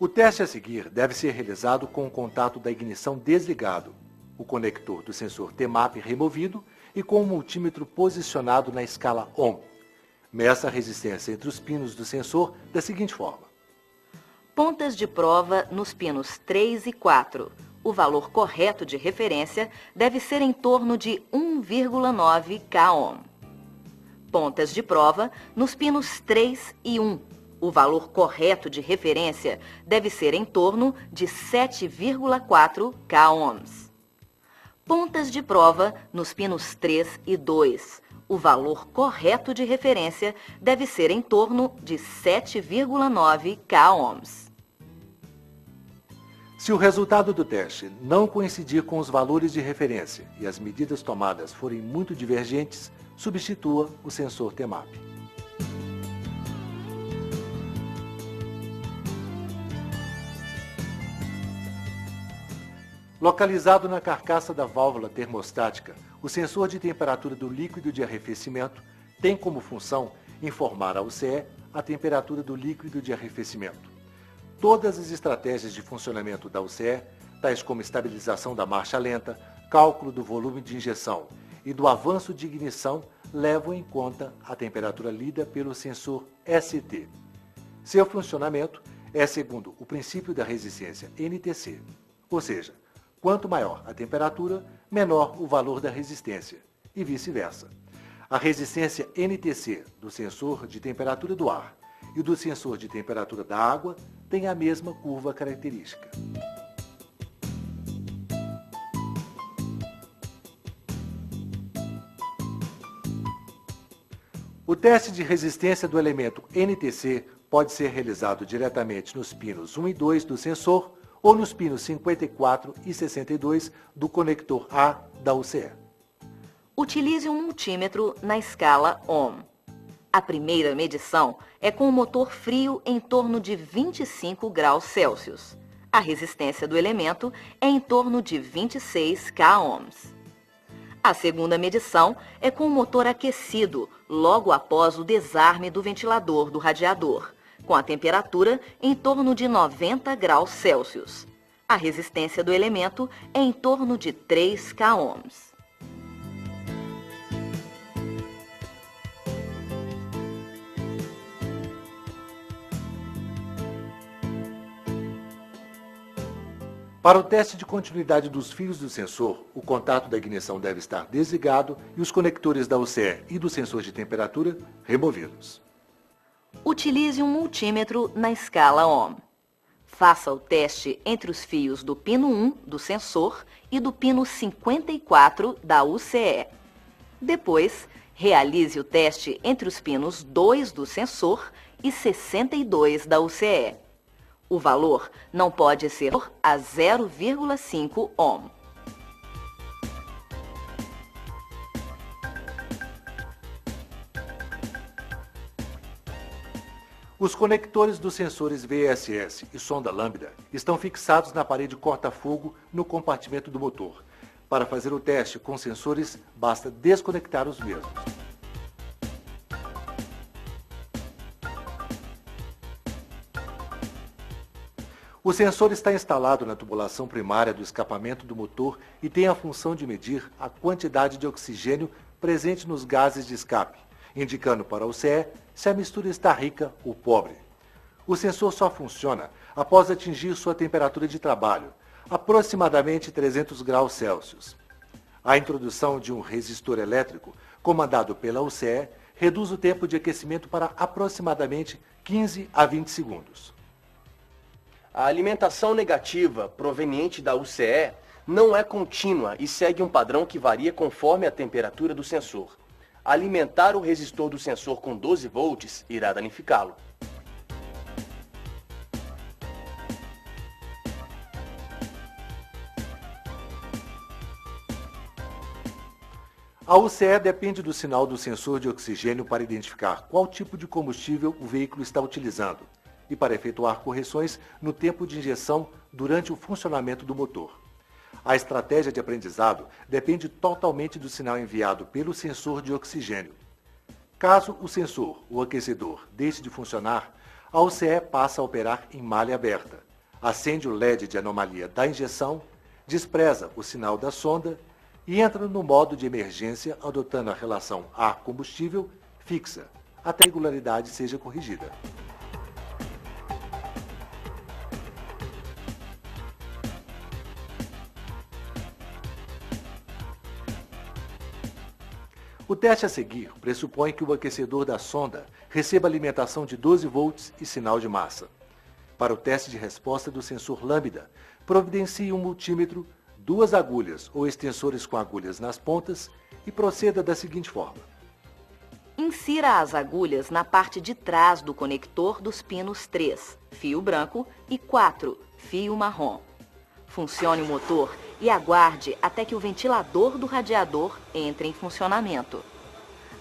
O teste a seguir deve ser realizado com o contato da ignição desligado, o conector do sensor TMAP removido e com o multímetro posicionado na escala OHM. Meça a resistência entre os pinos do sensor da seguinte forma. Pontas de prova nos pinos 3 e 4. O valor correto de referência deve ser em torno de 1,9 kΩ. Pontas de prova nos pinos 3 e 1. O valor correto de referência deve ser em torno de 7,4 kΩ. Pontas de prova nos pinos 3 e 2. O valor correto de referência deve ser em torno de 7,9 kΩ. Se o resultado do teste não coincidir com os valores de referência e as medidas tomadas forem muito divergentes, substitua o sensor TMAP. Localizado na carcaça da válvula termostática, o sensor de temperatura do líquido de arrefecimento tem como função informar ao CE a temperatura do líquido de arrefecimento. Todas as estratégias de funcionamento da UCE, tais como estabilização da marcha lenta, cálculo do volume de injeção e do avanço de ignição, levam em conta a temperatura lida pelo sensor ST. Seu funcionamento é segundo o princípio da resistência NTC, ou seja, quanto maior a temperatura, menor o valor da resistência, e vice-versa. A resistência NTC do sensor de temperatura do ar e do sensor de temperatura da água tem a mesma curva característica. O teste de resistência do elemento NTC pode ser realizado diretamente nos pinos 1 e 2 do sensor ou nos pinos 54 e 62 do conector A da UCE. Utilize um multímetro na escala OHM. A primeira medição é com o motor frio em torno de 25 graus Celsius. A resistência do elemento é em torno de 26 kΩ. A segunda medição é com o motor aquecido, logo após o desarme do ventilador do radiador, com a temperatura em torno de 90 graus Celsius. A resistência do elemento é em torno de 3 kΩ. Para o teste de continuidade dos fios do sensor, o contato da ignição deve estar desligado e os conectores da UCE e do sensor de temperatura removidos. Utilize um multímetro na escala OHM. Faça o teste entre os fios do pino 1 do sensor e do pino 54 da UCE. Depois, realize o teste entre os pinos 2 do sensor e 62 da UCE. O valor não pode ser a 0,5 ohm. Os conectores dos sensores VSS e sonda lambda estão fixados na parede corta-fogo no compartimento do motor. Para fazer o teste com sensores, basta desconectar os mesmos. O sensor está instalado na tubulação primária do escapamento do motor e tem a função de medir a quantidade de oxigênio presente nos gases de escape, indicando para o CE se a mistura está rica ou pobre. O sensor só funciona após atingir sua temperatura de trabalho, aproximadamente 300 graus Celsius. A introdução de um resistor elétrico, comandado pela UCE, reduz o tempo de aquecimento para aproximadamente 15 a 20 segundos. A alimentação negativa proveniente da UCE não é contínua e segue um padrão que varia conforme a temperatura do sensor. Alimentar o resistor do sensor com 12 volts irá danificá-lo. A UCE depende do sinal do sensor de oxigênio para identificar qual tipo de combustível o veículo está utilizando e para efetuar correções no tempo de injeção durante o funcionamento do motor. A estratégia de aprendizado depende totalmente do sinal enviado pelo sensor de oxigênio. Caso o sensor, o aquecedor, deixe de funcionar, a UCE passa a operar em malha aberta, acende o LED de anomalia da injeção, despreza o sinal da sonda e entra no modo de emergência adotando a relação ar-combustível fixa, até a irregularidade seja corrigida. O teste a seguir pressupõe que o aquecedor da sonda receba alimentação de 12 volts e sinal de massa. Para o teste de resposta do sensor lambda, providencie um multímetro, 2 agulhas ou extensores com agulhas nas pontas e proceda da seguinte forma. Insira as agulhas na parte de trás do conector dos pinos 3, fio branco, e 4, fio marrom. Funcione o motor e aguarde até que o ventilador do radiador entre em funcionamento.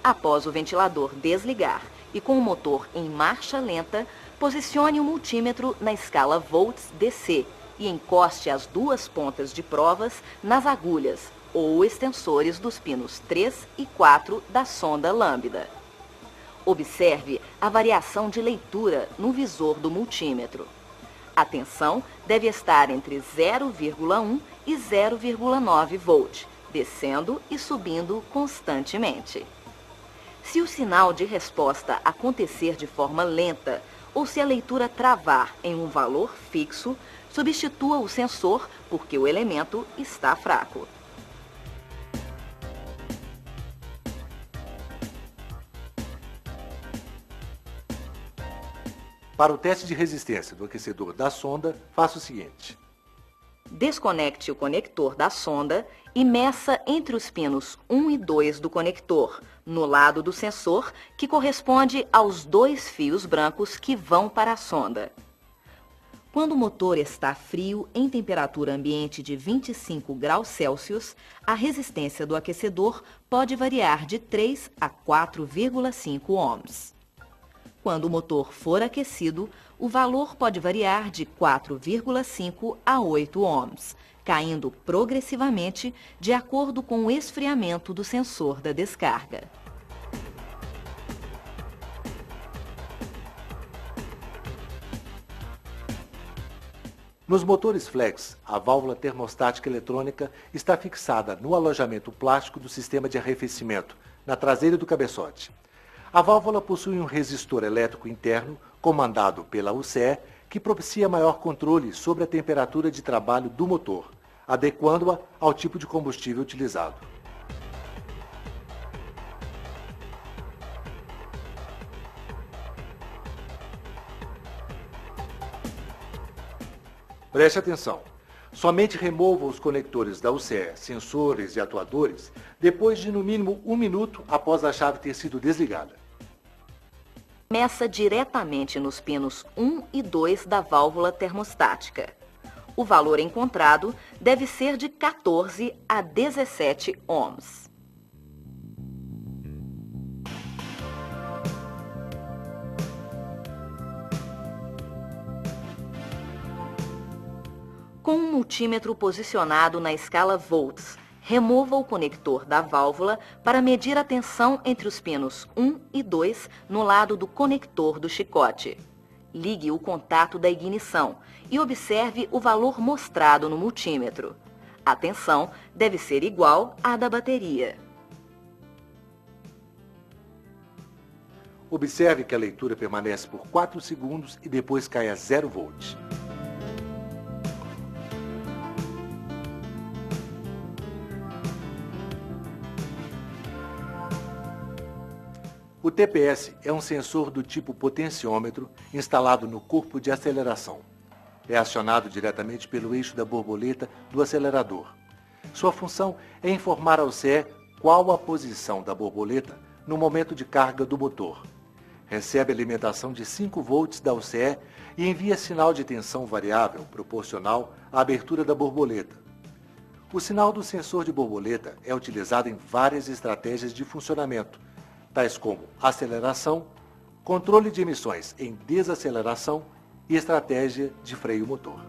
Após o ventilador desligar e com o motor em marcha lenta, posicione o multímetro na escala volts DC e encoste as 2 pontas de provas nas agulhas ou extensores dos pinos 3 e 4 da sonda lambda. Observe a variação de leitura no visor do multímetro. A tensão deve estar entre 0,1 e 0,9 volt, descendo e subindo constantemente. Se o sinal de resposta acontecer de forma lenta ou se a leitura travar em um valor fixo, substitua o sensor porque o elemento está fraco. Para o teste de resistência do aquecedor da sonda, faça o seguinte. Desconecte o conector da sonda e meça entre os pinos 1 e 2 do conector, no lado do sensor, que corresponde aos 2 fios brancos que vão para a sonda. Quando o motor está frio, em temperatura ambiente de 25 graus Celsius, a resistência do aquecedor pode variar de 3 a 4,5 ohms. Quando o motor for aquecido, o valor pode variar de 4,5 a 8 ohms, caindo progressivamente de acordo com o esfriamento do sensor da descarga. Nos motores flex, a válvula termostática eletrônica está fixada no alojamento plástico do sistema de arrefecimento, na traseira do cabeçote. A válvula possui um resistor elétrico interno, comandado pela UCE, que propicia maior controle sobre a temperatura de trabalho do motor, adequando-a ao tipo de combustível utilizado. Preste atenção. Somente remova os conectores da UCE, sensores e atuadores, depois de no mínimo 1 minuto após a chave ter sido desligada. Meça diretamente nos pinos 1 e 2 da válvula termostática. O valor encontrado deve ser de 14 a 17 ohms. Com um multímetro posicionado na escala volts, remova o conector da válvula para medir a tensão entre os pinos 1 e 2 no lado do conector do chicote. Ligue o contato da ignição e observe o valor mostrado no multímetro. A tensão deve ser igual à da bateria. Observe que a leitura permanece por 4 segundos e depois cai a 0 volt. O TPS é um sensor do tipo potenciômetro instalado no corpo de aceleração. É acionado diretamente pelo eixo da borboleta do acelerador. Sua função é informar ao CE qual a posição da borboleta no momento de carga do motor. Recebe alimentação de 5 volts da UCE e envia sinal de tensão variável proporcional à abertura da borboleta. O sinal do sensor de borboleta é utilizado em várias estratégias de funcionamento, tais como aceleração, controle de emissões em desaceleração e estratégia de freio motor.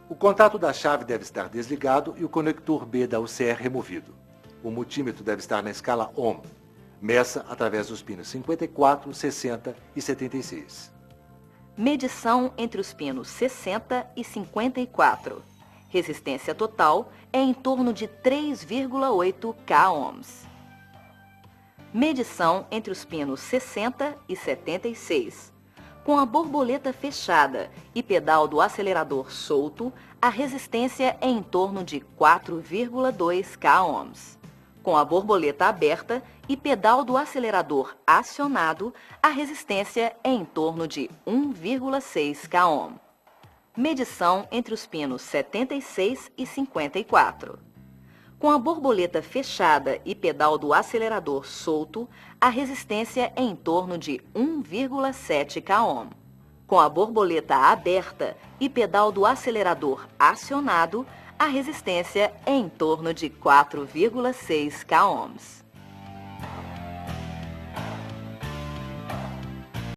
O contato da chave deve estar desligado e o conector B da UCE removido. O multímetro deve estar na escala Ohm. Meça através dos pinos 54, 60 e 76. Medição entre os pinos 60 e 54. Resistência total é em torno de 3,8 k-ohms. Medição entre os pinos 60 e 76. Com a borboleta fechada e pedal do acelerador solto, a resistência é em torno de 4,2 k-ohms. Com a borboleta aberta e pedal do acelerador acionado, a resistência é em torno de 1,6 k-ohm. Medição entre os pinos 76 e 54. Com a borboleta fechada e pedal do acelerador solto, a resistência é em torno de 1,7 k-ohm. Com a borboleta aberta e pedal do acelerador acionado, a resistência é em torno de 4,6 k-ohms.